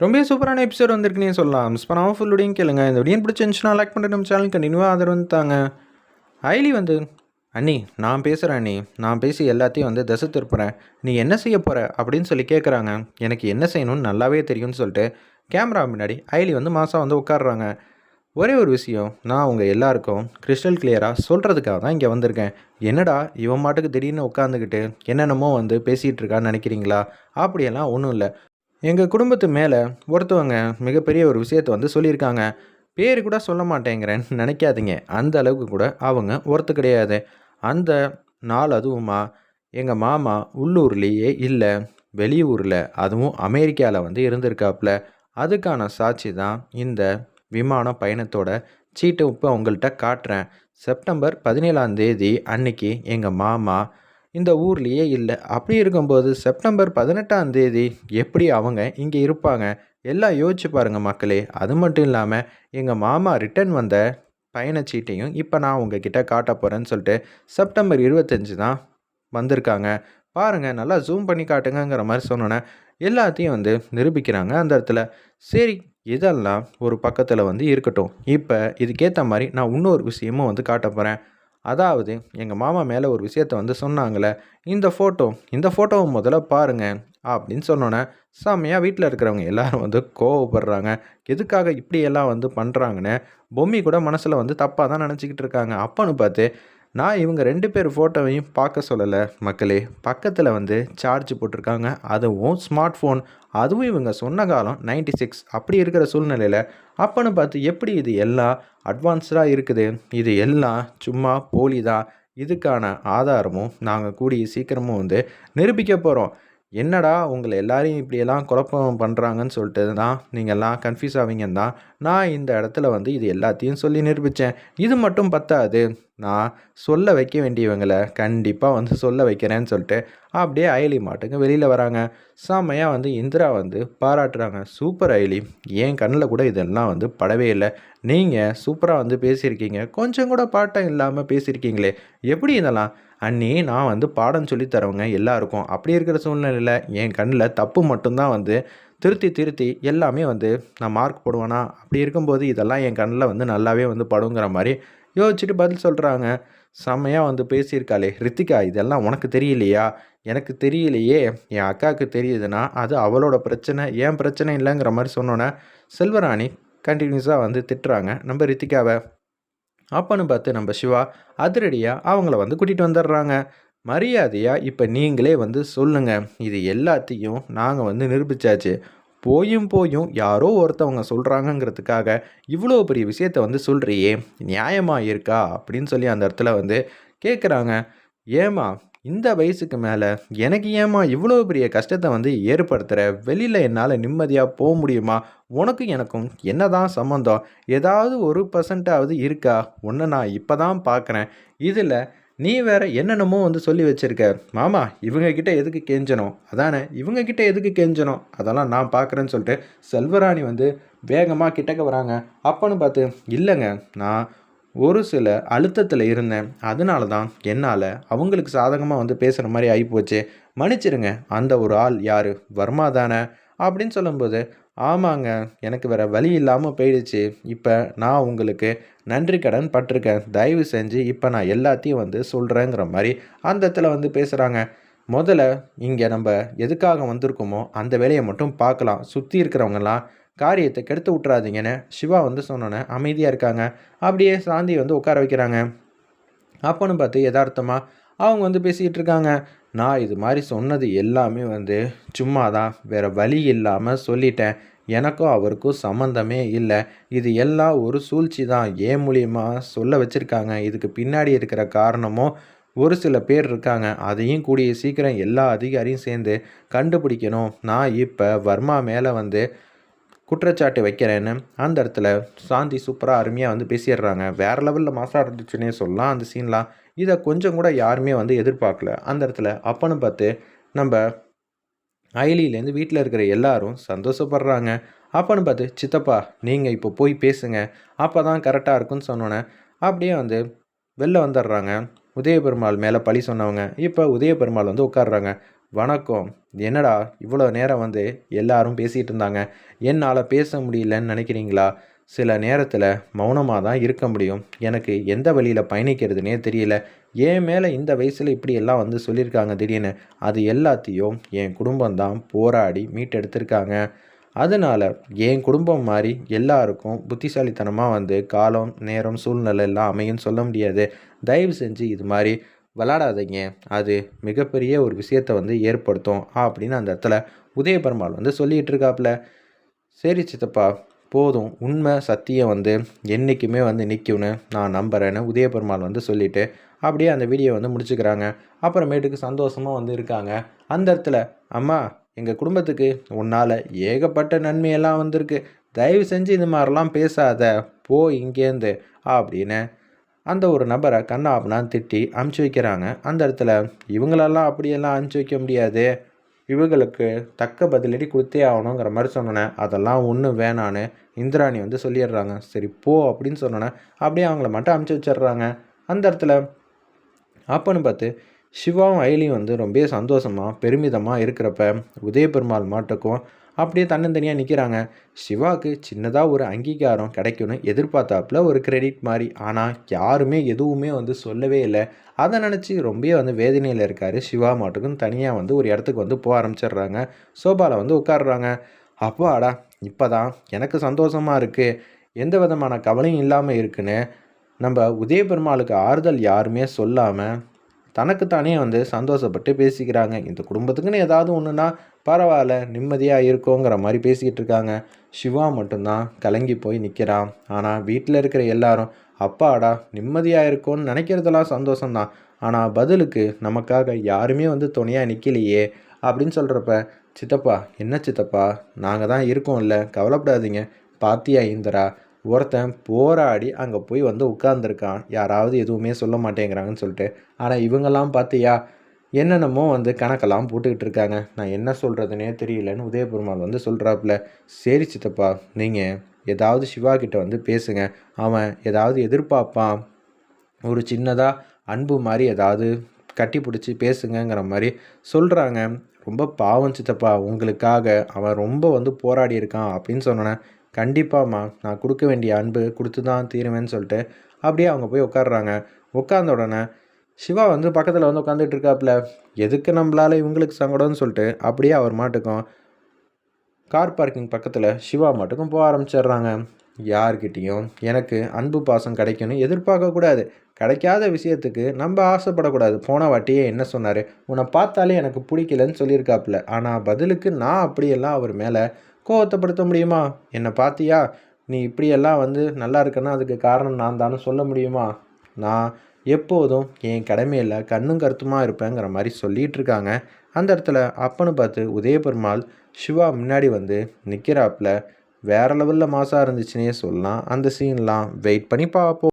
ரொம்பவே சூப்பரான எபிசோட் வந்திருக்குன்னே சொல்லலாம். மிஸ் பண்ணாம ஃபுல் வீடியோவும் கேளுங்க. இந்த வீடியோ பிடிச்சிருந்துச்சுன்னா லைக் பண்ணிட்டு நம்ம சேனல் கண்டினியூவாக ஆதரவு வந்து தாங்க. ஐலி வந்து, "அண்ணி நான் பேசுகிறேன் அண்ணி. நான் பேசி எல்லாத்தையும் வந்து திசை திருப்புறேன். நீ என்ன செய்ய போகிற?" அப்படின்னு சொல்லி கேட்குறாங்க. எனக்கு என்ன செய்யணும்னு நல்லாவே தெரியும்னு சொல்லிட்டு கேமரா முன்னாடி ஐலி வந்து மாதம் வந்து உட்காடுறாங்க. ஒரே ஒரு விஷயம் நான் உங்கள் எல்லாருக்கும் கிறிஸ்டல் கிளியராக சொல்கிறதுக்காக தான் இங்கே வந்திருக்கேன். என்னடா இவன் மாட்டுக்கு திடீர்னு உட்காந்துக்கிட்டு என்னென்னமோ வந்து பேசிகிட்டு இருக்கான்னு நினைக்கிறீங்களா? அப்படியெல்லாம் ஒன்றும் இல்லை. எங்கள் குடும்பத்து மேலே ஒருத்தவங்க மிகப்பெரிய ஒரு விஷயத்தை வந்து சொல்லியிருக்காங்க. பேர் கூட சொல்ல மாட்டேங்கிறேன்னு நினைக்காதீங்க. அந்த அளவுக்கு கூட அவங்க ஒருத்து கிடையாது. அந்த நாள் அதுவுமா எங்கள் மாமா உள்ளூர்லேயே இல்லை, வெளியூரில், அதுவும் அமெரிக்காவில் வந்து இருந்திருக்காப்புல. அதுக்கான சாட்சி தான் இந்த விமான பயணத்தோட சீட்டை இப்போ உங்கள்கிட்ட காட்டுறேன். செப்டம்பர் 17ஆம் தேதி அன்னைக்கு எங்கள் மாமா இந்த ஊர்லேயே இல்லை. அப்படி இருக்கும்போது செப்டம்பர் 18ஆம் தேதி எப்படி அவங்க இங்கே இருப்பாங்க? எல்லாம் யோசிச்சு பாருங்கள் மக்களே. அது மட்டும் இல்லாமல் எங்கள் மாமா ரிட்டர்ன் வந்த பயணச்சீட்டையும் இப்போ நான் உங்ககிட்ட காட்ட போகிறேன்னு சொல்லிட்டு செப்டம்பர் 25 தான் வந்திருக்காங்க. பாருங்கள், நல்லா ஜூம் பண்ணி காட்டுங்கங்கிற மாதிரி சொன்னோன்னே எல்லாத்தையும் வந்து நிரூபிக்கிறாங்க அந்த இடத்துல. சரி, இதெல்லாம் ஒரு பக்கத்தில் வந்து இருக்கட்டும். இப்போ இதுக்கேற்ற மாதிரி நான் இன்னொரு விஷயமும் வந்து காட்ட போகிறேன். அதாவது எங்கள் மாமா மேலே ஒரு விஷயத்த வந்து சொன்னாங்களே, இந்த ஃபோட்டோவை முதல்ல பாருங்க அப்படின்னு சொன்னோன்னே செம்மையாக வீட்டில் இருக்கிறவங்க எல்லாரும் வந்து கோவப்படுறாங்க. எதுக்காக இப்படியெல்லாம் வந்து பண்ணுறாங்கன்னு பொம்மி கூட மனசில் வந்து தப்பாக தான் நினச்சிக்கிட்டு இருக்காங்க. அப்பன்னு பார்த்து நான் இவங்க 2 பேர் ஃபோட்டோவையும் பார்க்க சொல்லலை மக்களே. பக்கத்தில் வந்து சார்ஜ் போட்டிருக்காங்க. அதுவும் ஸ்மார்ட் ஃபோன். அதுவும் இவங்க சொன்ன காலம் 96. அப்படி இருக்கிற சூழ்நிலையில் அப்பன்னு பார்த்து எப்படி இது எல்லாம் அட்வான்ஸ்டாக இருக்குது? இது எல்லாம் சும்மா போலி தான். இதுக்கான ஆதாரமும் நாங்கள் கூடிய சீக்கிரமும் வந்து நிரூபிக்க போகிறோம். என்னடா உங்களை எல்லாரையும் இப்படியெல்லாம் குழப்பம் பண்ணுறாங்கன்னு சொல்லிட்டு தான் நீங்கள்லாம் கன்ஃபியூஸ் ஆவீங்கன்னு தான் நான் இந்த இடத்துல வந்து இது எல்லாத்தையும் சொல்லி நிரூபித்தேன். இது மட்டும் பத்தாது, நான் சொல்ல வைக்க வேண்டியவங்களை கண்டிப்பாக வந்து சொல்ல வைக்கிறேன்னு சொல்லிட்டு அப்படியே அயலி மாட்டுக்கு வெளியில் வராங்க. செம்மையாக வந்து இந்திரா வந்து பாராட்டுறாங்க. சூப்பர் அயலி, என் கண்ணில் கூட இதெல்லாம் வந்து படவே இல்லை. நீங்கள் சூப்பராக வந்து பேசியிருக்கீங்க. கொஞ்சம் கூட பாட்டம் இல்லாமல் பேசியிருக்கீங்களே, எப்படி இதெல்லாம்? அண்ணி நான் வந்து பாடம் சொல்லி தரவங்க எல்லாருக்கும். அப்படி இருக்கிற சூழ்நிலையில் என் கண்ணில் தப்பு மட்டும்தான் வந்து திருத்தி திருத்தி எல்லாமே வந்து நான் மார்க் போடுவேனா? அப்படி இருக்கும்போது இதெல்லாம் என் கண்ணில் வந்து நல்லாவே வந்து படுங்கிற மாதிரி யோசிச்சுட்டு பதில் சொல்கிறாங்க. செம்மையாக வந்து பேசியிருக்காளே ரித்திகா, இதெல்லாம் உனக்கு தெரியலையா? எனக்கு தெரியலையே. என் அக்காவுக்கு தெரியுதுன்னா அது அவளோட பிரச்சனை, என் பிரச்சனை இல்லைங்கிற மாதிரி சொன்னோன்னே செல்வராணி கண்டினியூஸாக வந்து திட்டுறாங்க நம்ம ரித்திகாவை. அப்பன்னு பார்த்து நம்ம சிவா அதிரடியாக அவங்கள வந்து கூட்டிகிட்டு வந்துடுறாங்க. மரியாதையாக இப்போ நீங்களே வந்து சொல்லுங்கள், இது எல்லாத்தையும் நாங்கள் வந்து நிரூபித்தாச்சு. போயும் போயும் யாரோ ஒருத்தவங்க சொல்கிறாங்கங்கிறதுக்காக இவ்வளோ பெரிய விஷயத்த வந்து சொல்கிறியே, நியாயமாக இருக்கா? அப்படின்னு சொல்லி அந்த இடத்துல வந்து கேட்குறாங்க. ஏமா இந்த வயசுக்கு மேலே எனக்கு ஏமா இவ்வளோ பெரிய கஷ்டத்தை வந்து ஏற்படுத்துகிற? வெளியில் என்னால் நிம்மதியாக போக முடியுமா? உனக்கும் எனக்கும் என்னதான் சம்மந்தம்? ஏதாவது 1% இருக்கா? உன்னை நான் இப்போ தான் பார்க்குறேன். இதில் நீ வேற என்னென்னமோ வந்து சொல்லி வச்சிருக்க. மாமா இவங்கக்கிட்ட எதுக்கு கெஞ்சணும்? அதானே, இவங்கக்கிட்ட எதுக்கு கெஞ்சணும்? அதெல்லாம் நான் பார்க்குறேன்னு சொல்லிட்டு செல்வராணி வந்து வேகமாக கிட்டக்க வராங்க. அப்பன்னு பார்த்து, இல்லைங்க, நான் ஒரு சில அழுத்தத்தில் இருந்தேன். அதனால தான் என்னால் அவங்களுக்கு சாதகமாக வந்து பேசுகிற மாதிரி ஆகிப்போச்சு. மன்னிச்சிடுங்க. அந்த ஒரு ஆள் யார்? வர்மா தானே? அப்படின்னு சொல்லும்போது, ஆமாங்க, எனக்கு வேறு வழி இல்லாமல் போயிடுச்சு. இப்போ நான் உங்களுக்கு நன்றி கடன் பட்டிருக்கேன். தயவு செஞ்சு இப்போ நான் எல்லாத்தையும் வந்து சொல்கிறேங்கிற மாதிரி அந்த இடத்துல வந்து பேசுகிறாங்க. முதல்ல இங்கே நம்ம எதுக்காக வந்திருக்கோமோ அந்த வேலையை மட்டும் பார்க்கலாம். சுற்றி இருக்கிறவங்கலாம் காரியத்தை கெடுத்து விட்றாதீங்கன்னு சிவா வந்து சொன்னோன்னே அமைதியாக இருக்காங்க. அப்படியே சாந்தி வந்து உட்கார வைக்கிறாங்க. அப்போன்னு பார்த்து யதார்த்தமாக அவங்க வந்து பேசிக்கிட்டு இருக்காங்க. நான் இது மாதிரி சொன்னது எல்லாமே வந்து சும்மா தான், வேறு வழி இல்லாமல் சொல்லிட்டேன். எனக்கும் அவருக்கும் சம்மந்தமே இல்லை. இது எல்லாம் ஒரு சூழ்ச்சி தான். ஏன் மூலியமாக சொல்ல வச்சுருக்காங்க. இதுக்கு பின்னாடி இருக்கிற காரணமும் ஒரு சில பேர் இருக்காங்க. அதையும் கூடிய சீக்கிரம் எல்லா அதிகாரியும் சேர்ந்து கண்டுபிடிக்கணும். நான் இப்போ வர்மா மேலே வந்து குற்றச்சாட்டு வைக்கிறேன்னு அந்த இடத்துல சாந்தி சூப்பராக அருமையாக வந்து பேசிடுறாங்க. வேறு லெவலில் மாசாக இருந்துச்சுன்னே சொல்லலாம் அந்த சீன்லாம். இதை கொஞ்சம் கூட யாருமே வந்து எதிர்பார்க்கல அந்த இடத்துல. அப்பன்னு பார்த்து நம்ம அயலியிலேருந்து வீட்டில் இருக்கிற எல்லாரும் சந்தோஷப்படுறாங்க. அப்பன்னு பார்த்து, சித்தப்பா நீங்கள் இப்போ போய் பேசுங்க, அப்போ தான் கரெக்டாக இருக்குன்னு சொன்னோன்னே அப்படியே வந்து வெளில வந்துடுறாங்க. உதயபெருமாள் மேலே பழி சொன்னவங்க இப்போ உதயபெருமாள் வந்து உட்காடுறாங்க. வணக்கம். என்னடா இவ்வளோ நேரம் வந்து எல்லாரும் பேசிகிட்டு இருந்தாங்க, என்னால் பேச முடியலன்னு நினைக்கிறீங்களா? சில நேரத்தில் மௌனமாக தான் இருக்க முடியும். எனக்கு எந்த வழியில் பயணிக்கிறதுனே தெரியல. என் மேலே இந்த வயசில் இப்படியெல்லாம் வந்து சொல்லியிருக்காங்க திடீர்னு. அது எல்லாத்தையும் என் குடும்பம் தான் போராடி மீட்டெடுத்திருக்காங்க. அதனால் என் குடும்பம் மாதிரி எல்லாருக்கும் புத்திசாலித்தனமாக வந்து காலம், நேரம், சூழ்நிலை எல்லாம் அமையும்னு சொல்ல முடியாது. தயவு செஞ்சு இது மாதிரி விளாடாதீங்க. அது மிகப்பெரிய ஒரு விஷயத்த வந்து ஏற்படுத்தும் அப்படின்னு அந்த இடத்துல உதயபெருமாள் வந்து சொல்லிகிட்டு இருக்காப்புல. சரி சித்தப்பா, போதும். உண்மை சத்தியம் வந்து என்றைக்குமே வந்து நிற்கும்னு நான் நம்புகிறேன்னு உதயபெருமாள் வந்து சொல்லிவிட்டு அப்படியே அந்த வீடியோ வந்து முடிச்சுக்கிறாங்க. அப்புறமேட்டுக்கு சந்தோஷமாக வந்து இருக்காங்க. அந்த இடத்துல, அம்மா, எங்கள் குடும்பத்துக்கு உன்னால் ஏகப்பட்ட நன்மையெல்லாம் வந்திருக்கு. தயவு செஞ்சு இந்த மாதிரிலாம் பேசாத, போ இங்கேருந்து அப்படின்னு அந்த ஒரு நபரை கண்ணாபின்னான்னு திட்டி அமுச்சு வைக்கிறாங்க. அந்த இடத்துல இவங்களெல்லாம் அப்படியெல்லாம் அனுப்பிச்சி வைக்க முடியாது, இவங்களுக்கு தக்க பதிலடி கொடுத்தே ஆகணுங்கிற மாதிரி சொன்னோன்னே, அதெல்லாம் ஒன்றும் வேணான்னு இந்திராணி வந்து சொல்லிடுறாங்க. சரி போ அப்படின்னு சொன்னோன்னே அப்படியே அவங்கள மட்டும் அமுச்சு வச்சிடுறாங்க. அந்த இடத்துல அப்போன்னு பார்த்து சிவாவும் ஐலியும் வந்து ரொம்ப சந்தோஷமாக பெருமிதமாக இருக்கிறப்ப உதயபெருமாள் மாட்டுக்கும் அப்படியே தன்னந்தனியாக நிற்கிறாங்க. சிவாவுக்கு சின்னதாக ஒரு அங்கீகாரம் கிடைக்கும்னு எதிர்பார்த்தாப்புல ஒரு கிரெடிட் மாதிரி. ஆனால் யாருமே எதுவுமே வந்து சொல்லவே இல்லை. அதை நினச்சி ரொம்ப வந்து வேதனையில் இருக்கார். சிவா மாட்டுக்கும் தனியாக வந்து ஒரு இடத்துக்கு வந்து போக ஆரம்பிச்சிடுறாங்க. சோபாவில் வந்து உட்காடுறாங்க. அப்பாடா, இப்போ தான் எனக்கு சந்தோஷமாக இருக்குது, எந்த விதமான கவலையும் இல்லாமல் இருக்குன்னு நம்ம உதயபெருமாளுக்கு ஆறுதல் யாருமே சொல்லாமல் தனக்குத்தானே வந்து சந்தோஷப்பட்டு பேசிக்கிறாங்க. இந்த குடும்பத்துக்குன்னு ஏதாவது ஒன்றுனா பரவாயில்ல, நிம்மதியாக இருக்கோங்கிற மாதிரி பேசிக்கிட்டு இருக்காங்க. சிவா மட்டும்தான் கலங்கி போய் நிற்கிறான். ஆனால் வீட்டில் இருக்கிற எல்லாரும் அப்பாடா நிம்மதியாக இருக்கோன்னு நினைக்கிறதெல்லாம் சந்தோஷம்தான். ஆனால் பதிலுக்கு நமக்காக யாருமே வந்து துணையாக நிற்கலையே அப்படின்னு சொல்கிறப்ப, சித்தப்பா, என்ன சித்தப்பா, நாங்கள் தான் இருக்கோம்ல, கவலைப்படாதீங்க. பாத்தியா இந்திரா, ஒருத்தன் போராடி அங்கே போய் வந்து உட்கார்ந்துருக்கான், யாராவது எதுவுமே சொல்ல மாட்டேங்கிறாங்கன்னு சொல்லிட்டு. ஆனால் இவங்கெல்லாம் பார்த்தியா என்னென்னமோ வந்து கணக்கெல்லாம் போட்டுக்கிட்டு இருக்காங்க. நான் என்ன சொல்கிறதுனே தெரியலன்னு உதயபெருமாள் வந்து சொல்கிறாப்புல. சரி சித்தப்பா, நீங்கள் ஏதாவது சிவா கிட்ட வந்து பேசுங்க, அவன் ஏதாவது எதிர்பார்ப்பான், ஒரு சின்னதாக அன்பு மாதிரி ஏதாவது கட்டி பிடிச்சி பேசுங்கிற மாதிரி சொல்கிறாங்க. ரொம்ப பாவம் சித்தப்பா, உங்களுக்காக அவன் ரொம்ப வந்து போராடி இருக்கான் அப்படின்னு சொன்னோன்னே, கண்டிப்பாம்மா, நான் கொடுக்க வேண்டிய அன்பு கொடுத்து தான் தீருவேன்னு சொல்லிட்டு அப்படியே அவங்க போய் உட்காடுறாங்க. உட்கார்ந்த உடனே சிவா வந்து பக்கத்தில் வந்து உட்காந்துட்டு இருக்காப்புல. எதுக்கு நம்மளால் இவங்களுக்கு சங்கடம்னு சொல்லிட்டு அப்படியே அவர் மாட்டுக்கும் கார் பார்க்கிங் பக்கத்தில் சிவா மாட்டுக்கும் போக ஆரம்பிச்சிடுறாங்க. யார்கிட்டையும் எனக்கு அன்பு பாசம் கிடைக்கும்னு எதிர்பார்க்கக்கூடாது. கிடைக்காத விஷயத்துக்கு நம்ம ஆசைப்படக்கூடாது. போன வாட்டியே என்ன சொன்னார், உன்னை பார்த்தாலே எனக்கு பிடிக்கலன்னு சொல்லியிருக்காப்புல. ஆனால் பதிலுக்கு நான் அப்படியெல்லாம் அவர் மேலே கோவத்தைப்படுத்த முடியுமா? என்னை பார்த்தியா, நீ இப்படியெல்லாம் வந்து நல்லா இருக்கன்னா அதுக்கு காரணம் நான் தானே சொல்ல முடியுமா? நான் எப்போதும் என் கடமையில் கண்ணும் கருத்துமாக இருப்பேங்கிற மாதிரி சொல்லிகிட்டு இருக்காங்க. அந்த இடத்துல அப்பன்னு பார்த்து உதயபெருமாள் சிவா முன்னாடி வந்து நிற்கிறாப்புல. வேறு லெவலில் மாசாக இருந்துச்சுன்னே சொல்லலாம் அந்த சீன்லாம். வெயிட் பண்ணி பார்ப்போம்.